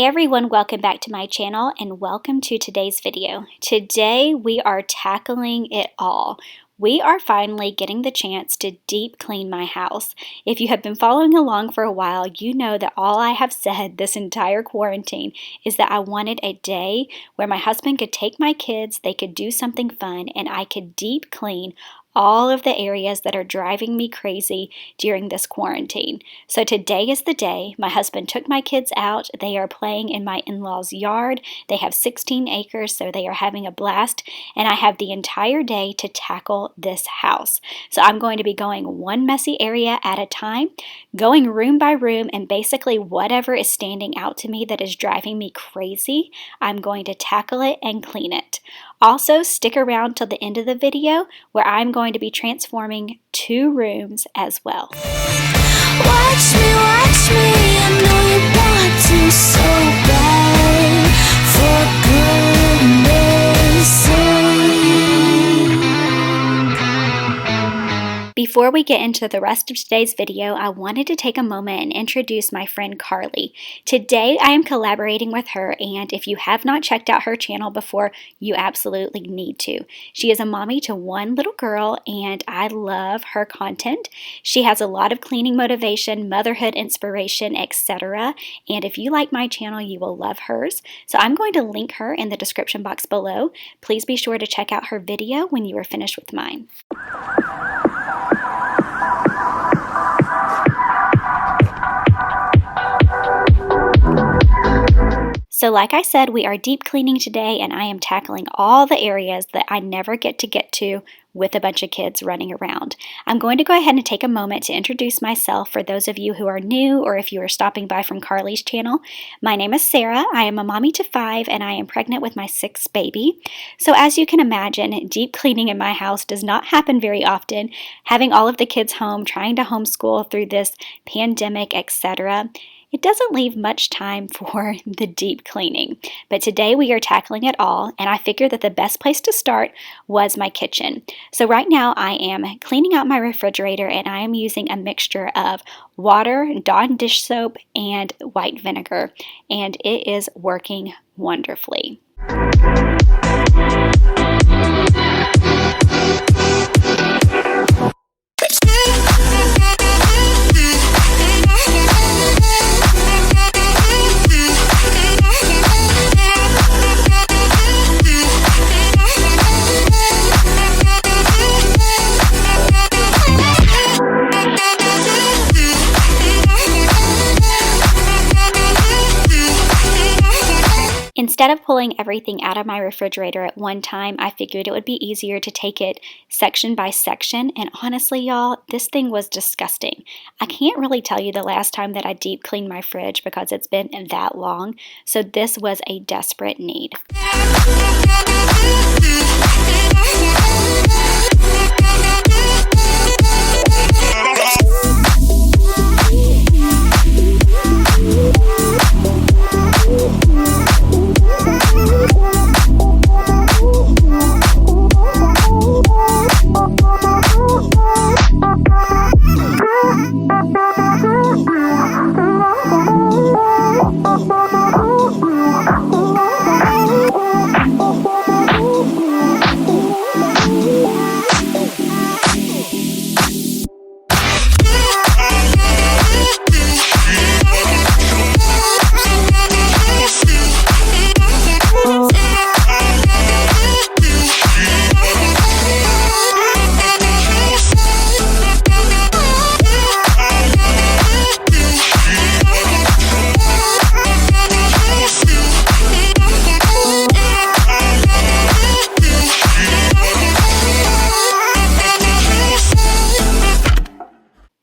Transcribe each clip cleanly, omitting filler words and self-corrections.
Hey everyone, welcome back to my channel and welcome to today's video. Today we are tackling it all. We are finally getting the chance to deep clean my house. If you have been following along for a while, you know that all I have said this entire quarantine is that I wanted a day where my husband could take my kids, they could do something fun, and I could deep clean all of the areas that are driving me crazy during this quarantine. So today is the day. My husband took my kids out. They are playing in my in-laws' yard. They have 16 acres, so they are having a blast, and I have the entire day to tackle this house. So I'm going to be going one messy area at a time, going room by room, and basically whatever is standing out to me that is driving me crazy, I'm going to tackle it and clean it. Also, stick around till the end of the video where I'm going to be transforming 2 rooms as well. Watch me, I know you want to so bad, for goodness sake. Before we get into the rest of today's video, I wanted to take a moment and introduce my friend Carly. Today I am collaborating with her, and if you have not checked out her channel before, you absolutely need to. She is a mommy to 1 little girl, and I love her content. She has a lot of cleaning motivation, motherhood inspiration, etc. And if you like my channel, you will love hers. So I'm going to link her in the description box below. Please be sure to check out her video when you are finished with mine. So like I said, we are deep cleaning today, and I am tackling all the areas that I never get to with a bunch of kids running around. I'm going to go ahead and take a moment to introduce myself for those of you who are new or if you are stopping by from Carly's channel. My name is Sarah. I am a mommy to 5 and I am pregnant with my 6th baby. So as you can imagine, deep cleaning in my house does not happen very often. Having all of the kids home, trying to homeschool through this pandemic, etc., it doesn't leave much time for the deep cleaning, but today we are tackling it all, and I figured that the best place to start was my kitchen. So right now I am cleaning out my refrigerator, and I am using a mixture of water, Dawn dish soap, and white vinegar, and it is working wonderfully. Instead of pulling everything out of my refrigerator at one time, I figured it would be easier to take it section by section, and honestly, y'all, this thing was disgusting. I can't really tell you the last time that I deep cleaned my fridge because it's been that long, so this was a desperate need.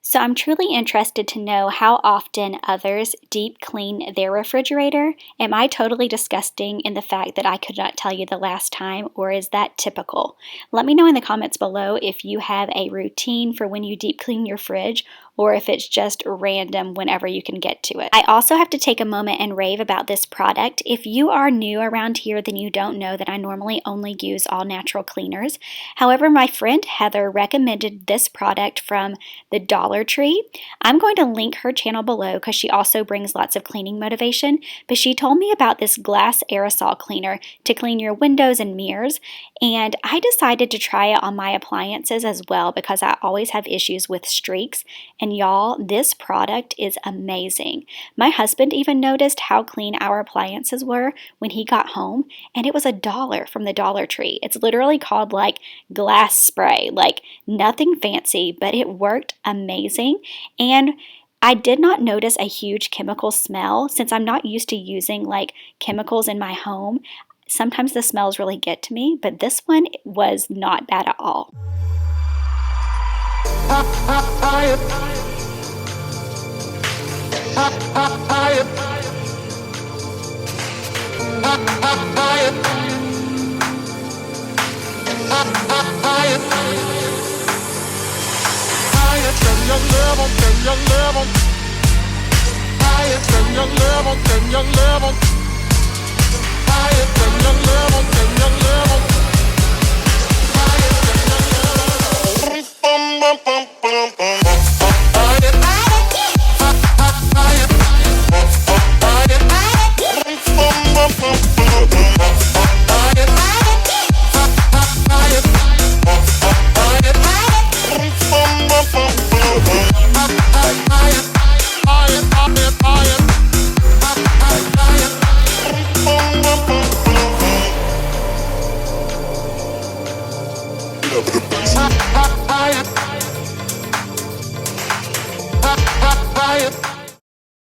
So I'm truly interested to know how often others deep clean their refrigerator. Am I totally disgusting in the fact that I could not tell you the last time, or is that typical? Let me know in the comments below if you have a routine for when you deep clean your fridge, or if it's just random whenever you can get to it. I also have to take a moment and rave about this product. If you are new around here, then you don't know that I normally only use all natural cleaners. However, my friend Heather recommended this product from the Dollar Tree. I'm going to link her channel below because she also brings lots of cleaning motivation, but she told me about this glass aerosol cleaner to clean your windows and mirrors, and I decided to try it on my appliances as well because I always have issues with streaks, and y'all, this product is amazing. My husband even noticed how clean our appliances were when he got home, and it was $1 from the Dollar Tree. It's literally called like glass spray, like nothing fancy, but it worked amazing. And I did not notice a huge chemical smell since I'm not used to using like chemicals in my home. Sometimes the smells really get to me, but this one was not bad at all.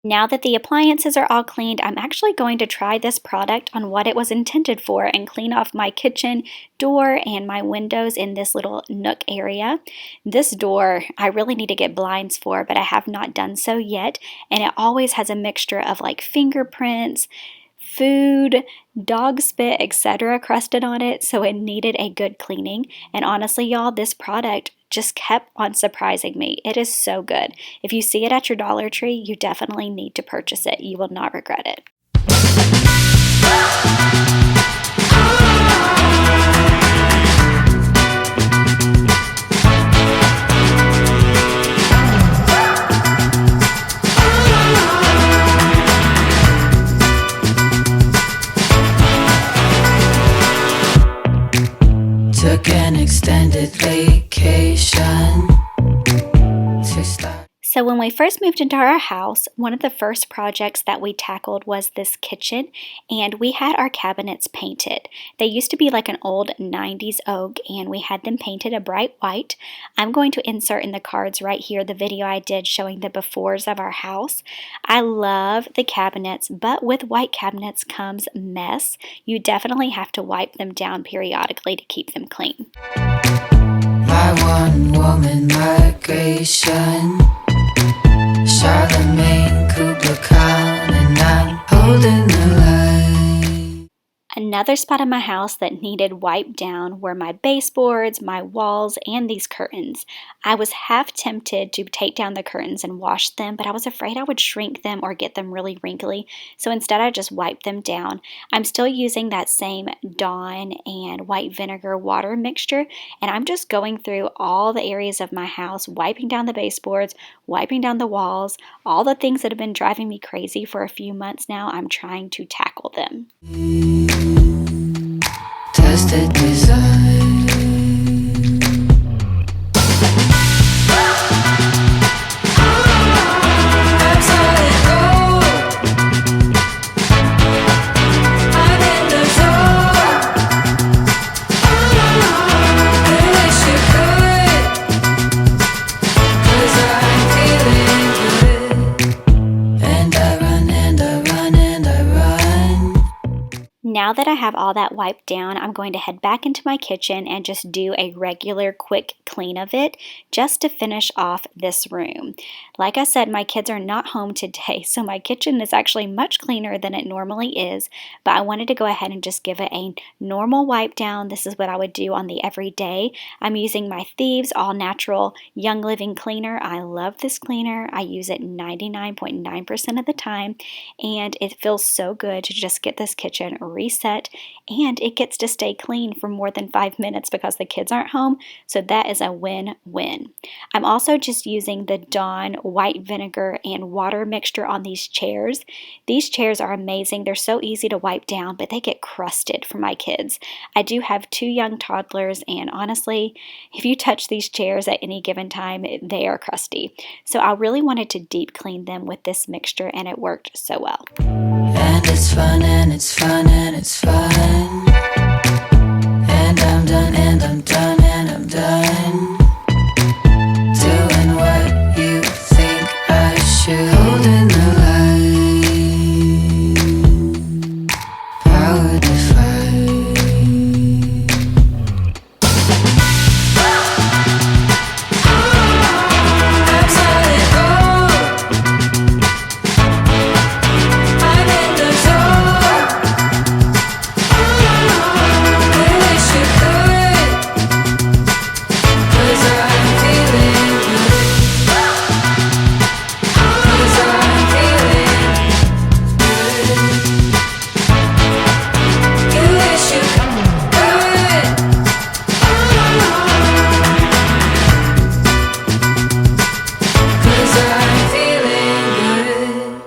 Now that the appliances are all cleaned, I'm actually going to try this product on what it was intended for and clean off my kitchen door and my windows in this little nook area. This door, I really need to get blinds for, but I have not done so yet, and it always has a mixture of like fingerprints, food, dog spit, etc. crusted on it, so it needed a good cleaning. And honestly, y'all, this product just kept on surprising me. It is so good. If you see it at your Dollar Tree, you definitely need to purchase it. You will not regret it. Took an extended vacation to start. So when we first moved into our house, one of the first projects that we tackled was this kitchen, and we had our cabinets painted. They used to be like an old 90s oak, and we had them painted a bright white. I'm going to insert in the cards right here the video I did showing the befores of our house. I love the cabinets, but with white cabinets comes mess. You definitely have to wipe them down periodically to keep them clean. My one woman migration, Charlemagne, Kubla Khan, and I'm holding the line. Another spot in my house that needed wiped down were my baseboards, my walls, and these curtains. I was half tempted to take down the curtains and wash them, but I was afraid I would shrink them or get them really wrinkly, so instead I just wiped them down. I'm still using that same Dawn and white vinegar water mixture, and I'm just going through all the areas of my house, wiping down the baseboards, wiping down the walls, all the things that have been driving me crazy for a few months now. I'm trying to tackle them. Tested design. That's how it goes. I'm in the zone. I wish you could, 'cause I'm feeling good. And I run, and I run, and I run. Now now that I have all that wiped down, I'm going to head back into my kitchen and just do a regular quick clean of it just to finish off this room. Like I said, my kids are not home today, so my kitchen is actually much cleaner than it normally is, but I wanted to go ahead and just give it a normal wipe down. This is what I would do on the everyday. I'm using my Thieves All Natural Young Living Cleaner. I love this cleaner. I use it 99.9% of the time, and it feels so good to just get this kitchen reset, and it gets to stay clean for more than 5 minutes because the kids aren't home, so that is a win-win. I'm also just using the Dawn white vinegar and water mixture on these chairs. These chairs are amazing. They're so easy to wipe down, but they get crusted for my kids. I do have 2 young toddlers, and honestly, if you touch these chairs at any given time, they are crusty. So I really wanted to deep clean them with this mixture, and it worked so well. And it's fun, and it's fun, and it's fun. And I'm done, and I'm done, and I'm done doing what you think I should. Holding the line, power defined. I'm solid gold. I'm in the zone. We wish you could, 'cause I'm feeling good. 'Cause I'm feeling good. You wish you could, 'cause I'm feeling good.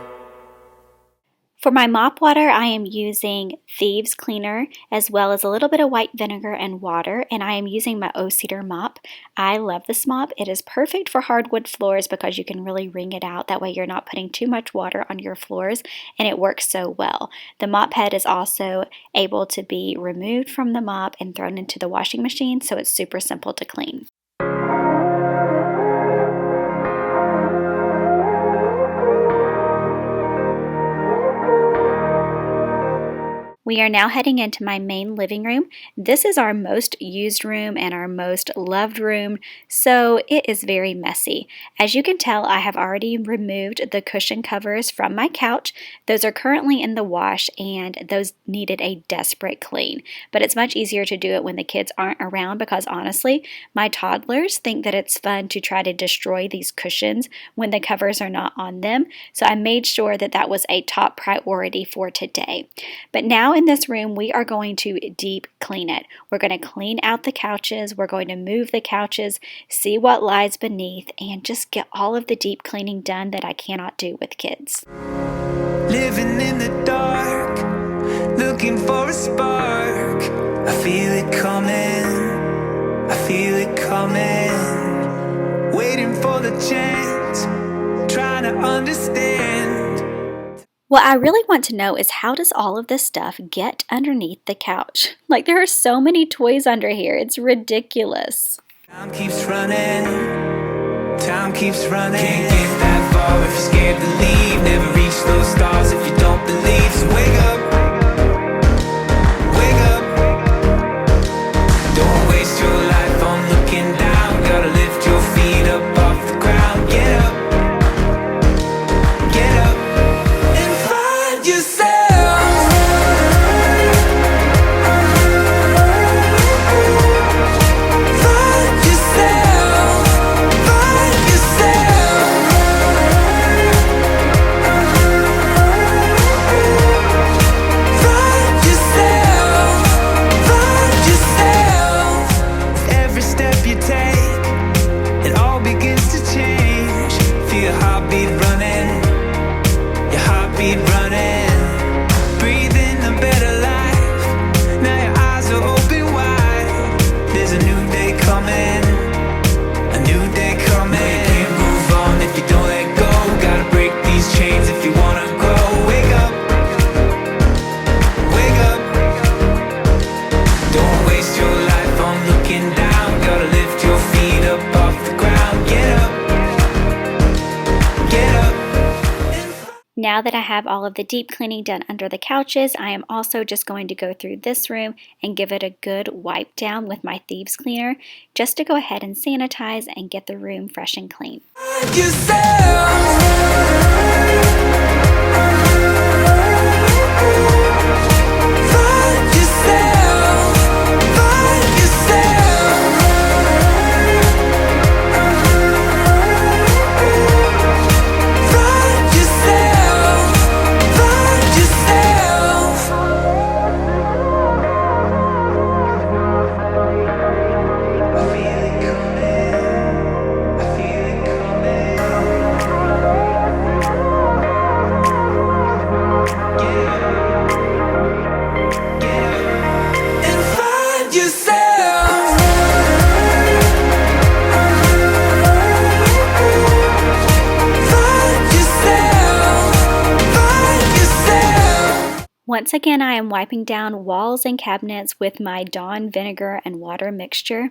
For my mop water, I am using Thieves Cleaner as well as a little bit of white vinegar and water, and I am using my O-Cedar mop. I love this mop. It is perfect for hardwood floors because you can really wring it out. That way you're not putting too much water on your floors, and it works so well. The mop head is also able to be removed from the mop and thrown into the washing machine, so it's super simple to clean. We are now heading into my main living room. This is our most used room and our most loved room, so it is very messy. As you can tell, I have already removed the cushion covers from my couch. Those are currently in the wash, and those needed a desperate clean. But it's much easier to do it when the kids aren't around because honestly, my toddlers think that it's fun to try to destroy these cushions when the covers are not on them. So I made sure that that was a top priority for today. But now in this room, we are going to deep clean it. We're going to clean out the couches. We're going to move the couches, see what lies beneath, and just get all of the deep cleaning done that I cannot do with kids. Living in the dark, looking for a spark. I feel it coming, I feel it coming. Waiting for the chance, trying to understand. What I really want to know is, how does all of this stuff get underneath the couch? Like, there are so many toys under here. It's ridiculous. Time keeps running, time keeps running. Can't get that far if you're scared to leave. Never reach those stars if you don't believe. So wake up, wake up. Don't waste your life on looking down. Gotta lift your feet up off the ground. Get up, get up, and find yourself. Find yourself, find yourself. Find yourself, find yourself. now that I have all of the deep cleaning done under the couches, I am also just going to go through this room and give it a good wipe down with my thieves cleaner, just to go ahead and sanitize and get the room fresh and clean. Once again, I am wiping down walls and cabinets with my Dawn vinegar and water mixture.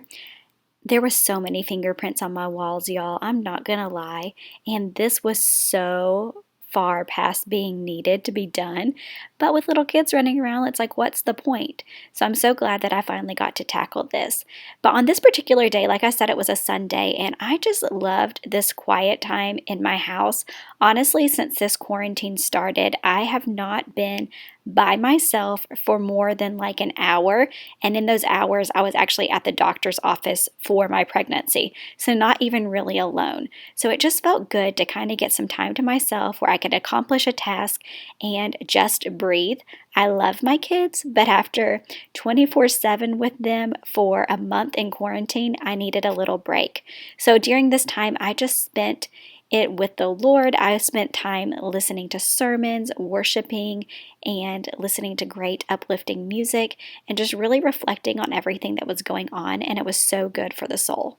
There were so many fingerprints on my walls, y'all. I'm not gonna lie. And this was so far past being needed to be done. But with little kids running around, it's like, what's the point? So I'm so glad that I finally got to tackle this. But on this particular day, like I said, it was a Sunday, and I just loved this quiet time in my house. Honestly, since this quarantine started, I have not been by myself for more than like an hour, and in those hours I was actually at the doctor's office for my pregnancy, so not even really alone. So it just felt good to kind of get some time to myself where I could accomplish a task and just breathe. I love my kids, but after 24/7 with them for a month in quarantine, I needed a little break. So during this time, I just spent it with the Lord. I spent time listening to sermons, worshiping, and listening to great uplifting music, and just really reflecting on everything that was going on, and it was so good for the soul.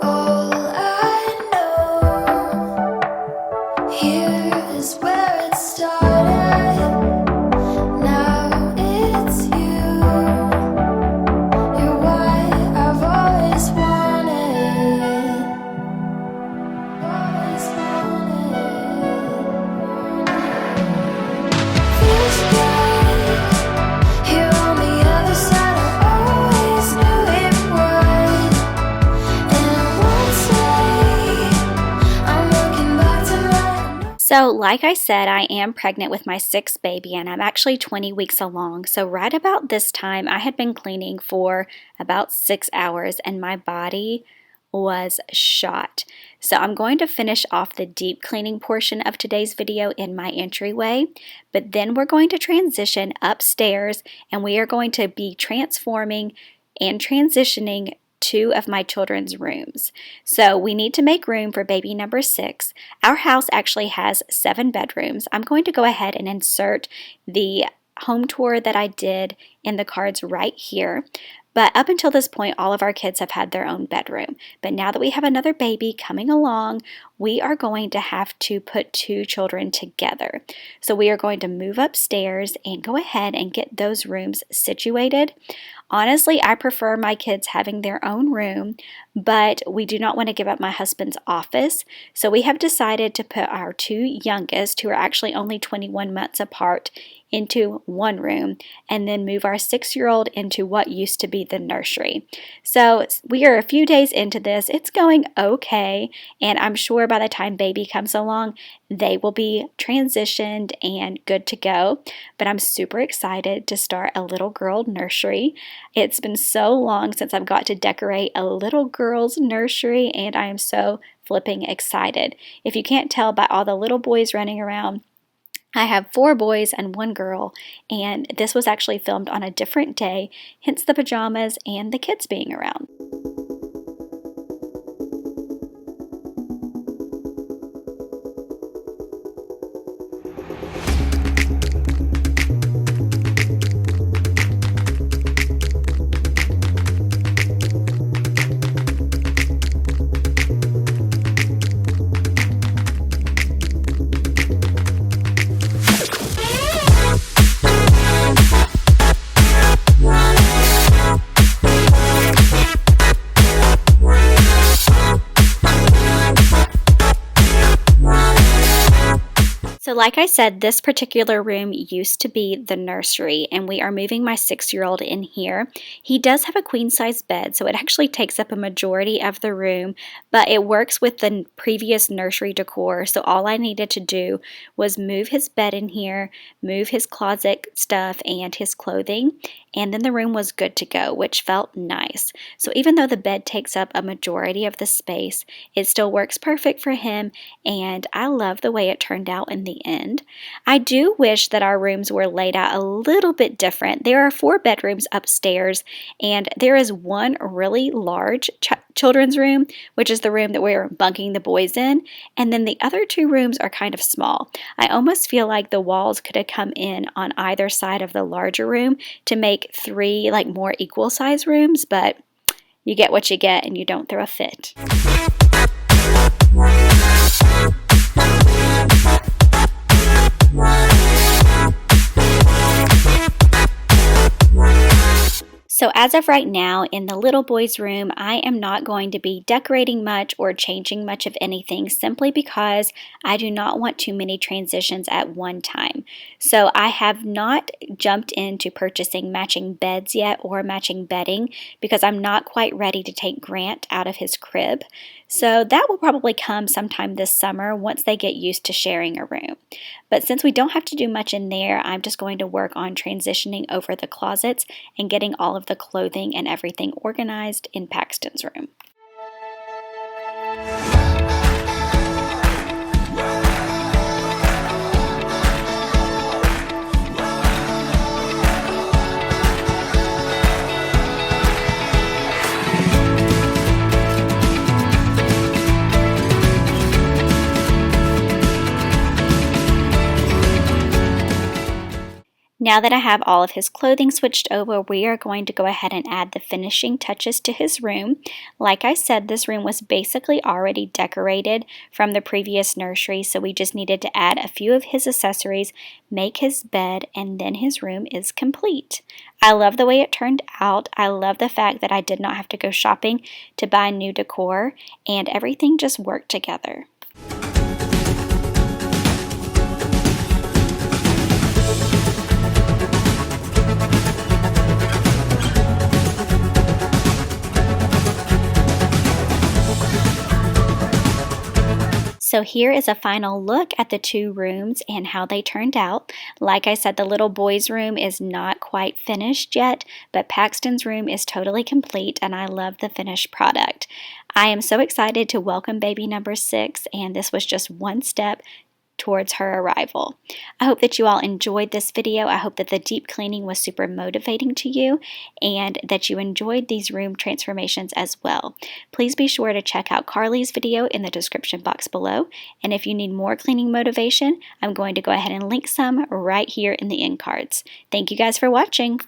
All I know, here is where it started. Now it's you. You're what I've always wanted. Always wanted. Feels right here on the other side. I always knew it would. And I won't say I'm looking back to my. So like I said, I am pregnant with my 6th baby, and I'm actually 20 weeks along. So right about this time, I had been cleaning for about 6 hours, and my body was shot. So I'm going to finish off the deep cleaning portion of today's video in my entryway, but then we're going to transition upstairs, and we are going to be transforming and transitioning 2 of my children's rooms. So we need to make room for baby number 6. Our house actually has 7 bedrooms. I'm going to go ahead and insert the home tour that I did in the cards right here. But up until this point, all of our kids have had their own bedroom. But now that we have another baby coming along, we are going to have to put 2 children together. So we are going to move upstairs and go ahead and get those rooms situated. Honestly, I prefer my kids having their own room, but we do not want to give up my husband's office. So we have decided to put our 2 youngest, who are actually only 21 months apart, into one room, and then move our 6-year-old into what used to be the nursery. So we are a few days into this. It's going okay, and I'm sure by the time baby comes along, they will be transitioned and good to go. But I'm super excited to start a little girl nursery. It's been so long since I've got to decorate a little girl's nursery, and I am so flipping excited. If you can't tell by all the little boys running around, I have 4 boys and 1 girl, and this was actually filmed on a different day, hence the pajamas and the kids being around. So like I said, this particular room used to be the nursery, and we are moving my 6-year-old in here. He does have a queen-size bed, so it actually takes up a majority of the room, but it works with the previous nursery decor, so all I needed to do was move his bed in here, move his closet stuff and his clothing, and then the room was good to go, which felt nice. So even though the bed takes up a majority of the space, it still works perfect for him, and I love the way it turned out in the end. I do wish that our rooms were laid out a little bit different. There are 4 bedrooms upstairs, and there is one really large children's room, which is the room that we're bunking the boys in, and then the other 2 rooms are kind of small. I almost feel like the walls could have come in on either side of the larger room to make 3 like more equal size rooms, but you get what you get and you don't throw a fit. So as of right now, in the little boy's room, I am not going to be decorating much or changing much of anything simply because I do not want too many transitions at one time. So I have not jumped into purchasing matching beds yet or matching bedding because I'm not quite ready to take Grant out of his crib. So that will probably come sometime this summer once they get used to sharing a room. But since we don't have to do much in there, I'm just going to work on transitioning over the closets and getting all of the clothing and everything organized in Paxton's room. Now that I have all of his clothing switched over, we are going to go ahead and add the finishing touches to his room. Like I said, this room was basically already decorated from the previous nursery, so we just needed to add a few of his accessories, make his bed, and then his room is complete. I love the way it turned out. I love the fact that I did not have to go shopping to buy new decor, and everything just worked together. So here is a final look at the 2 rooms and how they turned out. Like I said, the little boy's room is not quite finished yet, but Paxton's room is totally complete and I love the finished product. I am so excited to welcome baby number 6, and this was just one step towards her arrival. I hope that you all enjoyed this video. I hope that the deep cleaning was super motivating to you and that you enjoyed these room transformations as well. Please be sure to check out Carlie's video in the description box below, and if you need more cleaning motivation, I'm going to go ahead and link some right here in the end cards. Thank you guys for watching.